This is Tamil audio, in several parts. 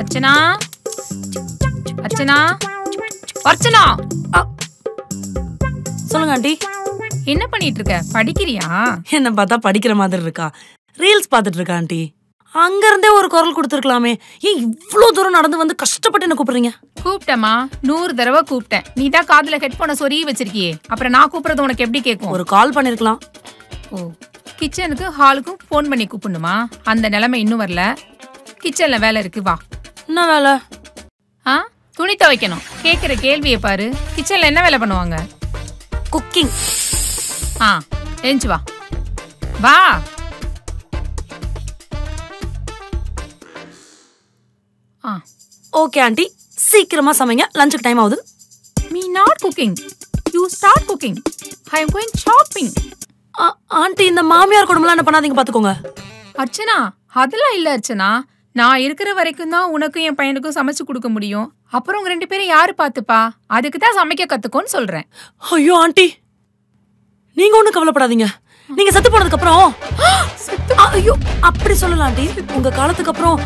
அர்ச்சனா அர்ச்சனா அர்ச்சனா சொல்லுங்க ஆண்டி. என்ன பண்ணிட்டு இருக்க? படிக்கிறியா? என்ன பார்த்தா படிக்கிற மாதிரி இருக்கா? ரீல்ஸ் பார்த்துட்டு இருக்கா ஆண்டி. அங்க இருந்தே ஒரு குரல் கொடுத்துருக்கலாமே. ஏன் இவ்வளவு தூரம் நடந்து வந்து கஷ்டப்பட்டு என்ன கூப்பிடுறீங்க? கூப்பிட்டமா 100 தடவை கூப்பிட்டேன். நீ தான் காதுல ஹெட்போனை சொருகி வச்சிருக்கியே, அப்புறம் நான் கூப்பிடுறது உனக்கு எப்படி கேட்கும்? ஒரு கால் பண்ணிருக்கலாம். ஓ, கிச்சனுக்கு ஹாலுக்கும் ஃபோன் பண்ணி கூப்பிடணுமா? அந்த நிலைமை இன்னும் வரல. கிச்சன்ல வேலை இருக்கு, வா. என்ன வேலை? துணி துவைக்கணும். கேட்குற கேள்வியை பாரு. கிச்சன்ல என்ன வேலை பண்ணுவாங்க? குக்கிங். எழுந்து வா வா. ஓகே ஆண்டி, சீக்கிரமா சமைங்க, லஞ்சுக்கு டைம் ஆகுது. Me not cooking. You start cooking. I am going shopping. Aunty, இந்த மாமியார் குடும்பம்லாம் என்ன பண்ணாதீங்க பாத்துக்கோங்க. அர்ச்சனா, அதெல்லாம் இல்ல அர்ச்சனா. நான் இருக்கிற வரைக்கும் தான் உனக்கும் என் பையனுக்கும் சமைச்சு கொடுக்க முடியும். அப்புறம் உங்க 2 பேரும் யாரு பாத்துப்பா? அதுக்கு தான் சமைக்க கத்துக்கோன்னு சொல்றேன். ஐயோ ஆண்டி, நீங்க ஒண்ணும் கவலைப்படாதீங்க. நீங்க செத்து போனதுக்கு அப்புறம் ஐயோ அப்படி சொல்லலாம் ஆண்டி. உங்க காலத்துக்கு அப்புறம்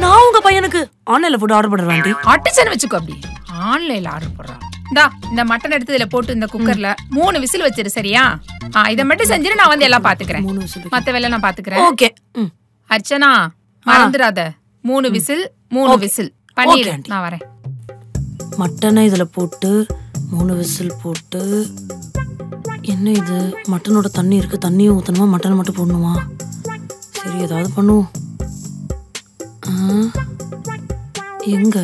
நான் உங்க பையனுக்கு ஆன்லைன்ல ஃபுட் ஆர்டர் பண்றேன் ஆண்டி. அட்டிச்சன் வச்சுக்கோ. அப்படி ஆன்லைன்ல ஆர்டர் பண்றான். இந்த மட்டன் எடுத்து இதுல போட்டு இந்த குக்கர்ல 3 விசில் வச்சிரு, சரியா? இத மட்டும் செஞ்சிரு, நான் வந்து எல்லாம் பாத்துக்கிறேன். மத்த வேலை நான் பாத்துக்கிறேன். ஓகே. அர்ச்சனா, மறந்துடாத. 3 விசில் 3 விசில் பண்ணிரு, நான் வரேன். மட்டனை இதுல போட்டு 3 விசில் போட்டு. என்ன இது, மட்டனோட தண்ணி இருக்கு, தண்ணியை ஊத்தணுமா, மட்டனை மட்டும் போடணுமா? சரி, ஏதாவது பண்ணுவோம். எங்க?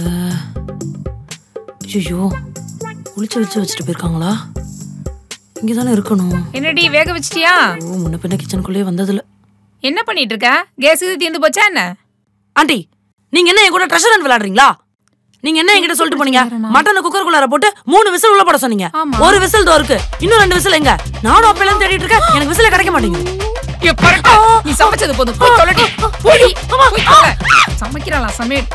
ஐயோ, ஒளிச்சு வச்சுட்டு போயிருக்காங்களா? இங்கதானே இருக்கணும். என்னடி வேக வச்சிட்டியா? முன்ன பின்ன கிச்சனுக்குள்ளே வந்ததுல. என்ன பண்ணிட்டு இருக்க? கேஸ் தீர்ந்து போச்சா என்ன? ஆண்டி, நீங்க என்ன என் கூட ட்ரெஷர் ஹண்ட் விளையாடுறீங்களா? நீங்க என்ன என்கிட்ட சொல்லிட்டு போனீங்க? மட்டனை குக்கருக்குள்ளார போட்டு 3 விசில் உள்ள போட சொன்னீங்க. 1 விசில் தோ இருக்கு, இன்னும் 2 விசில் எங்க? நானும் அப்பெல்லாம் தேடிட்டு இருக்கேன், எனக்கு விசிலே கிடைக்க மாட்டேங்குது. நீ சமைச்சது போதும், போய் தொலைடி. போடி, போய் தொலை. சமைக்கிறாளா சமையல்?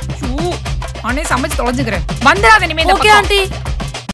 அனே சமைச்சு தொலைஞ்சுக்கிறேன். வந்துடாத இனிமே. Okay aunty.